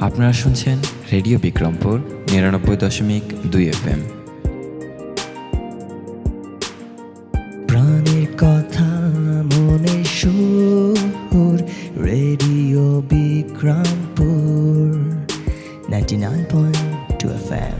আপনারা শুনছেন radio Bikrampur ৯৯.২ FM। প্রাণের কথা মনে সুর, রেডিও বিক্রমপুর 99.2 FM।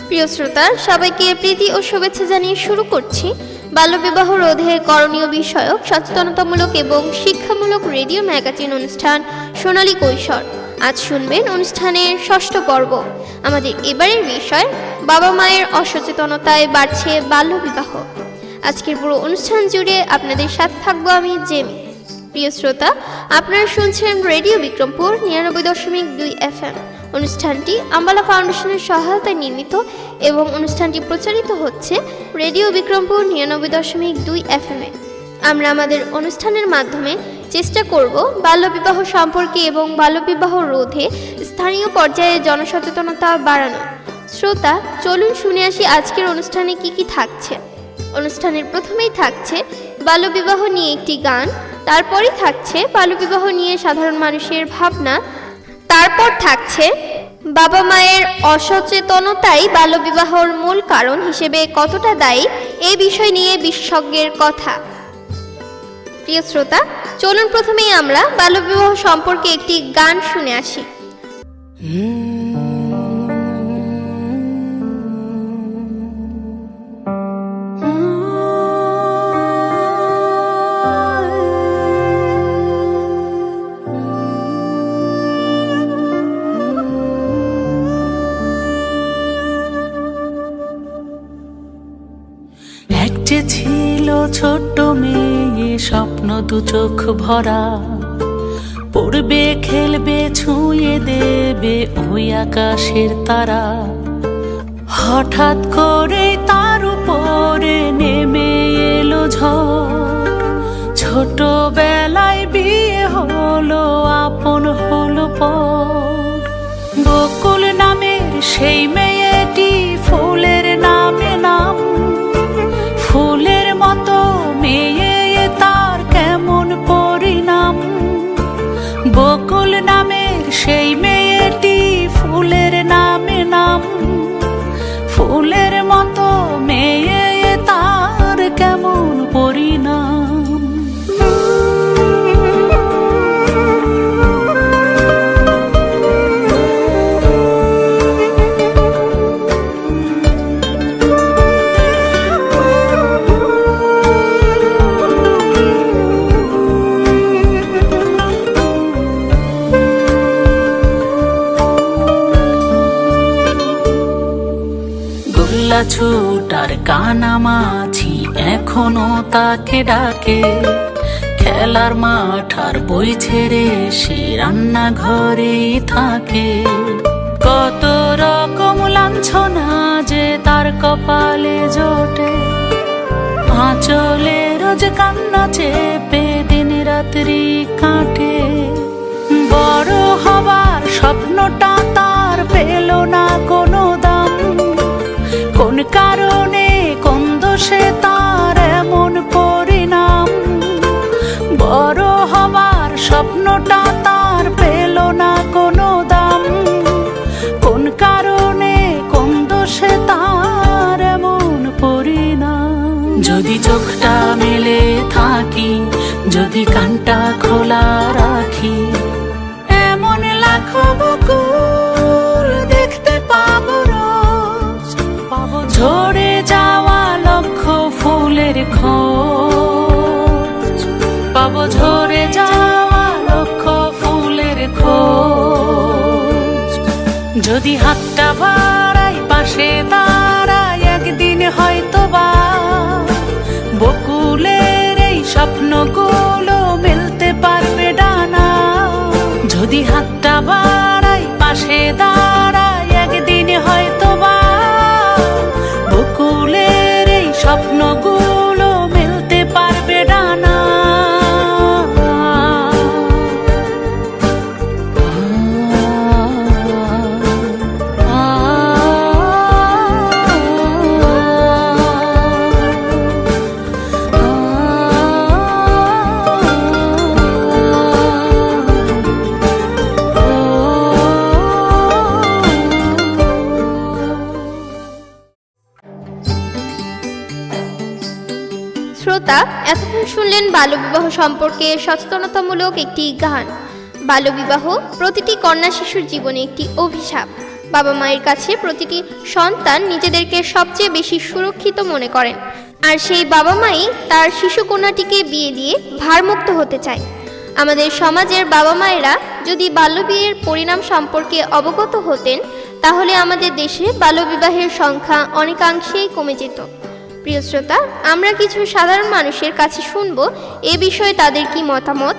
প্রিয় শ্রোতা, সবাইকে প্রীতি ও শুভেচ্ছা জানিয়ে শুরু করছি বাল্যবিবাহ রোধে করণীয় বিষয়ক সচেতনতামূলক এবং শিক্ষামূলক রেডিও ম্যাগাজিন অনুষ্ঠান সোনালী কৈশোর। আজ শুনবেন অনুষ্ঠানের ষষ্ঠ পর্ব। আমাদের এবারের বিষয় বাবা মায়ের অসচেতনতায় বাড়ছে বাল্যবিবাহ। আজকের পুরো অনুষ্ঠান জুড়ে আপনাদের সাথে থাকবো আমি জেমি। প্রিয় শ্রোতা, আপনারা শুনছেন রেডিও বিক্রমপুর ৯৯.২ FM। অনুষ্ঠানটি আম্বালা ফাউন্ডেশনের সহায়তায় নির্মিত এবং অনুষ্ঠানটি প্রচারিত হচ্ছে রেডিও বিক্রমপুর ৯৯.২ FM এ। আমরা আমাদের অনুষ্ঠানের মাধ্যমে চেষ্টা করব বাল্যবিবাহ সম্পর্কে এবং বাল্যবিবাহ রোধে স্থানীয় পর্যায়ে জনসচেতনতা বাড়ানো। শ্রোতা, চলুন শুনে আসি আজকের অনুষ্ঠানে কি কি থাকছে। অনুষ্ঠানের প্রথমেই থাকছে বাল্যবিবাহ নিয়ে একটি গান, তারপরই থাকছে বাল্যবিবাহ নিয়ে সাধারণ মানুষের ভাবনা, তারপর থাকছে বাবা মায়ের অসচেতনতাই বাল্যবিবাহর মূল কারণ হিসেবে কতটা দায়ী এই বিষয় নিয়ে বিশেষজ্ঞের কথা। প্রিয় শ্রোতা, চলুন প্রথমেই আমরা বাল্যবিবাহ সম্পর্কে একটি গান শুনে আসি। ছিল ছোট্ট মেয়ে, স্বপ্ন দু চোখ ভরা, পড়বে খেলবে ছুঁয়ে দেবে ওই আকাশের তারা। হঠাৎ করে তার উপরে নেমে এলো ঝড়, ছোটবেলায় বিয়ে হলো, আপন হলো পর। বকুল নামের সেই মেয়েটি ফুলের নামে নাম, ফুলের মতো মেয়ে তার কেমন পরিণাম। বকুল নামের সেই মেয়েটি ফুলের নামে নাম, ফুলের মতো মেয়ে তার কেমন পরিণাম। ছুটার কানামাছি এখনো তাকে ডাকে, খেলার মাঠ আর বই ছেড়ে সে রান্নাঘরে থাকে। কত রকম লাঞ্ছনা যে তার কপালে জোটে, আঁচলে রোজ কান্না চেপে দিন রাত্রি কাটে। বড় হবার স্বপ্নটা তার পেল না কোনো দাম, কোন কারণে কোন দোষে তার এমন পরিণাম। বড় হবার স্বপ্নটা তার পেল না কোনো দাম, কোন কারণে কোন দোষে তার এমন পরিণাম। যদি চোখটা মেলে থাকি, যদি কানটা খোলা রাখি, যদি হাতটা বাড়াই পাশে দাঁড়াই একদিন হয়তো বা বকুলের এই স্বপ্নগুলো মেলতে পারবে ডানা। যদি হাতটা বাড়াই পাশে দাঁড়াই একদিন হয়তো বা বকুলের এই স্বপ্নগুলো মেলতে পারবে ডানা। শ্রোতা, এতক্ষণ শুনলেন বাল্যবিবাহ সম্পর্কে সচেতনতামূলক একটি গান। বাল্যবিবাহ প্রতিটি কন্যা শিশুর জীবনে একটি অভিশাপ। বাবা মায়ের কাছে প্রতিটি সন্তান নিজেদেরকে সবচেয়ে বেশি সুরক্ষিত মনে করেন, আর সেই বাবা মাই তার শিশু কন্যাটিকে বিয়ে দিয়ে ভারমুক্ত হতে চায়। আমাদের সমাজের বাবা মায়েরা যদি বাল্যবিয়ের পরিণাম সম্পর্কে অবগত হতেন, তাহলে আমাদের দেশে বাল্যবিবাহের সংখ্যা অনেকাংশেই কমে যেত। প্রিয় শ্রোতা, আমরা কিছু সাধারণ মানুষের কাছে শুনবো এ বিষয়ে তাদের কি মতামত।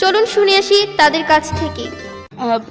চলুন শুনে আসি তাদের কাছ থেকে।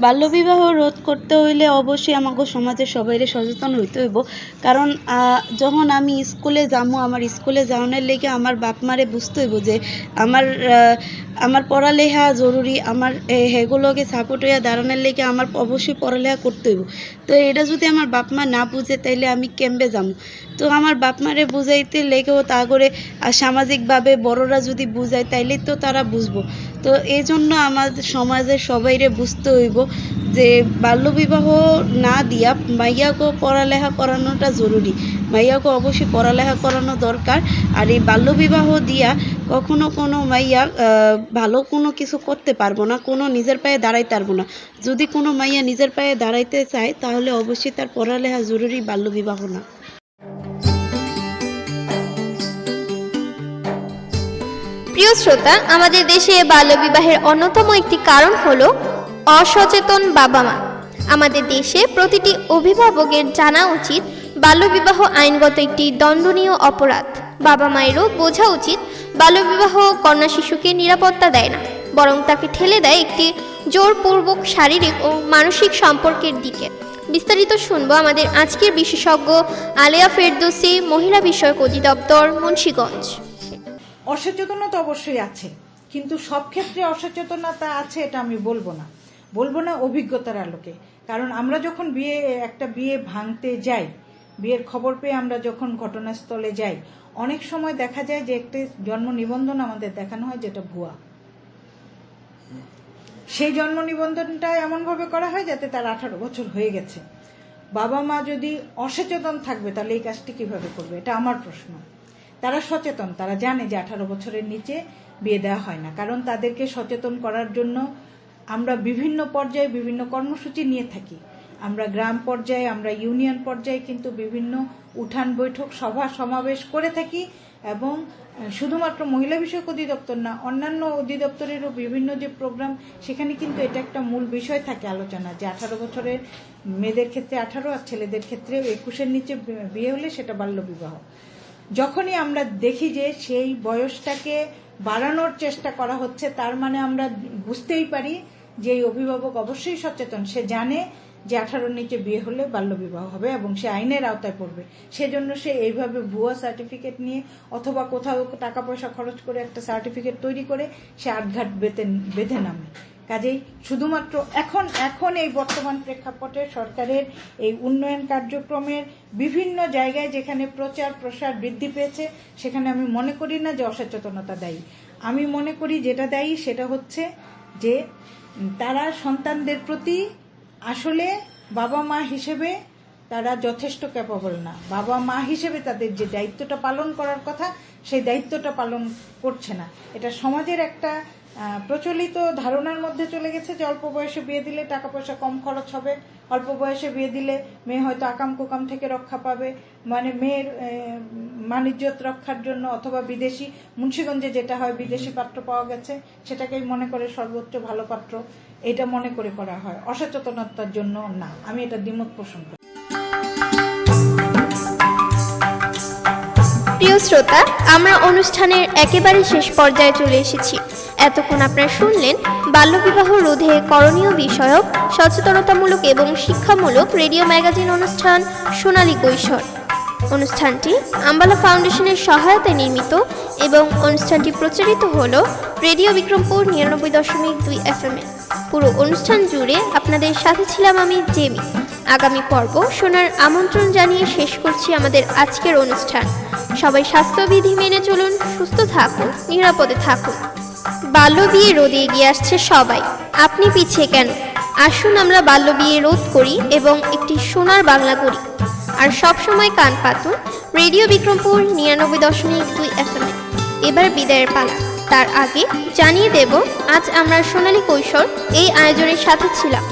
বাল্যবিবাহ রোধ করতে হইলে অবশ্যই আমাকে সমাজের সবাইরে সচেতন হইতে হইব। কারণ যখন আমি স্কুলে যাবো, আমার স্কুলে যাওয়ানোর লেগে আমার বাপ মারে বুঝতে হইব যে আমার পড়ালেখা জরুরি, আমার হেগুলোকে সাপোর্ট হইয়া দাঁড়ানোর লেগে আমার অবশ্যই পড়ালেখা করতে হইব। তো এটা যদি আমার বাপ মা না বুঝে তাইলে আমি কেমবে যাবো? তো আমার বাপ মারে বুঝাইতে লেগেও তা করে সামাজিকভাবে বড়রা যদি বুঝায় তাইলে তো তারা বুঝবো। তো এই জন্য আমাদের সমাজের সবাইরে বুঝতে হইব যে বাল্যবিবাহ না দিয়া মাইয়াকে পড়ালেখা করানোটা জরুরি। মাইয়াকে অবশ্যই পড়ালেখা করানো দরকার। আর এই বাল্যবিবাহ দিয়া কখনো কোনো মাইয়া ভালো কোনো কিছু করতে পারবো না, কোনো নিজের পায়ে দাঁড়াইতে পারবো না। যদি কোনো মাইয়া নিজের পায়ে দাঁড়াইতে চায় তাহলে অবশ্যই তার পড়ালেখা জরুরি, বাল্যবিবাহ না। প্রিয় শ্রোতা, আমাদের দেশে বাল্যবিবাহের অন্যতম একটি কারণ হলো অসচেতন বাবা মা। আমাদের দেশে প্রতিটি অভিভাবকের জানা উচিত বাল্যবিবাহ আইনগত একটি দণ্ডনীয় অপরাধ। বাবা মায়েরও বোঝা উচিত বাল্যবিবাহ কন্যা শিশুকে নিরাপত্তা দেয় না, বরং তাকে ঠেলে দেয় একটি জোরপূর্বক শারীরিক ও মানসিক সম্পর্কের দিকে। বিস্তারিত শুনবো আমাদের আজকের বিশেষজ্ঞ আলেয়া ফেরদৌসী, মহিলা বিষয়ক অধিদপ্তর, মুন্সিগঞ্জ। অসচেতনতা অবশ্যই আছে, কিন্তু সব ক্ষেত্রে অসচেতনতা আছে এটা আমি বলবো না অভিজ্ঞতার আলোকে। কারণ আমরা যখন একটা বিয়ে ভাঙতে যাই, বিয়ের খবর পেয়ে আমরা যখন ঘটনাস্থলে যাই, অনেক সময় দেখা যায় যে একটি জন্ম নিবন্ধন আমাদের দেখানো হয় যেটা ভুয়া। সেই জন্ম নিবন্ধনটা এমনভাবে করা হয় যাতে তার 18 বছর হয়ে গেছে। বাবা মা যদি অসচেতন থাকবে তাহলে এই কাজটি কিভাবে করবে, এটা আমার প্রশ্ন। তারা সচেতন, তারা জানে যে 18 বছরের নিচে বিয়ে দেওয়া হয় না। কারণ তাদেরকে সচেতন করার জন্য আমরা বিভিন্ন পর্যায়ে বিভিন্ন কর্মসূচি নিয়ে থাকি। আমরা গ্রাম পর্যায়ে, আমরা ইউনিয়ন পর্যায়ে কিন্তু বিভিন্ন উঠান বৈঠক, সভা সমাবেশ করে থাকি। এবং শুধুমাত্র মহিলা বিষয়ক অধিদপ্তর না, অন্যান্য অধিদপ্তরেরও বিভিন্ন যে প্রোগ্রাম, সেখানে কিন্তু এটা একটা মূল বিষয় থাকে আলোচনা যে 18 বছরের মেয়েদের ক্ষেত্রে 18 আর ছেলেদের ক্ষেত্রে 21-এর নিচে বিয়ে হলে সেটা বাল্যবিবাহ। যখনই আমরা দেখি যে সেই বয়সটাকে বাড়ানোর চেষ্টা করা হচ্ছে, তার মানে আমরা বুঝতেই পারি যে এই অভিভাবক অবশ্যই সচেতন। সে জানে যে 18-র নিচে বিয়ে হলে বাল্যবিবাহ হবে এবং সে আইনের আওতায় পড়বে। সেজন্য সে এইভাবে ভুয়া সার্টিফিকেট নিয়ে অথবা কোথাও টাকা পয়সা খরচ করে একটা সার্টিফিকেট তৈরি করে সে আটঘাট বেঁধে নামে। কাজেই শুধুমাত্র এখন এই বর্তমান প্রেক্ষাপটে সরকারের এই উন্নয়ন কার্যক্রমের বিভিন্ন জায়গায় যেখানে প্রচার প্রসার বৃদ্ধি পেয়েছে, সেখানে আমি মনে করি না যে অসচেতনতা দায়ী। আমি মনে করি যেটা দায়ী সেটা হচ্ছে যে তারা সন্তানদের প্রতি আসলে বাবা মা হিসেবে তারা যথেষ্ট ক্যাপাবল না। বাবা মা হিসেবে তাদের যে দায়িত্বটা পালন করার কথা, সেই দায়িত্বটা পালন করছে না। এটা সমাজের একটা প্রচলিত ধারণার মধ্যে চলে গেছে যে অল্প বয়সে বিয়ে দিলে টাকা পয়সা কম খরচ হবে, অল্প বয়সে বিয়ে দিলে মেয়ে হয়তো আকাম কুকাম থেকে রক্ষা পাবে, মানে মেয়ের মানিজ্যত রক্ষার জন্য, অথবা বিদেশি, মুন্সিগঞ্জে যেটা হয় বিদেশি পাত্র পাওয়া গেছে সেটাকেই মনে করে সর্বোচ্চ ভালো পাত্র, এটা মনে করে করা হয়, অসচেতনতার জন্য না। আমি এটা দ্বিমত পোষণ করি। প্রিয় শ্রোতা, আমরা অনুষ্ঠানের একেবারে শেষ পর্যায়ে চলে এসেছি। এতক্ষণ আপনারা শুনলেন বাল্যবিবাহ রোধে করণীয় বিষয়ক সচেতনতামূলক এবং শিক্ষামূলক রেডিও ম্যাগাজিন অনুষ্ঠান সোনালী কৈশোর। অনুষ্ঠানটি আম্বালা ফাউন্ডেশনের সহায়তায় নির্মিত এবং অনুষ্ঠানটি প্রচারিত হলো রেডিও বিক্রমপুর 99.2 FM এ। পুরো অনুষ্ঠান জুড়ে আপনাদের সাথে ছিলাম আমি জেমি। আগামী পর্ব শোনার আমন্ত্রণ জানিয়ে শেষ করছি আমাদের আজকের অনুষ্ঠান। সবাই স্বাস্থ্যবিধি মেনে চলুন, সুস্থ থাকুন, নিরাপদে থাকুন। বাল্যবিয়ে রোধে এগিয়ে আসছে সবাই, আপনি পিছিয়ে কেন? আসুন আমরা বাল্যবিয়ে রোধ করি এবং একটি সোনার বাংলা করি। আর সব সময় কান পাতুন রেডিও বিক্রমপুর 99.2 FM এ। এবার বিদায়ের পালা। তার আগে জানিয়ে দেব আজ আমরা সোনালী কৈশোর এই আয়োজনের সাথে ছিলাম।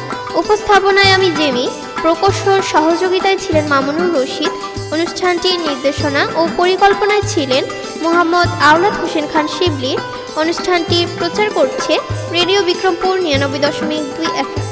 উপস্থাপনায় আমি জেমি, প্রকৌশল সহযোগিতায় ছিলেন মামুনুর রশিদ, অনুষ্ঠানটির নির্দেশনা ও পরিকল্পনায় ছিলেন মোহাম্মদ আওলাদ হোসেন খান শিবলি। অনুষ্ঠানটি প্রচার করছে রেডিও বিক্রমপুর 99.2 FM।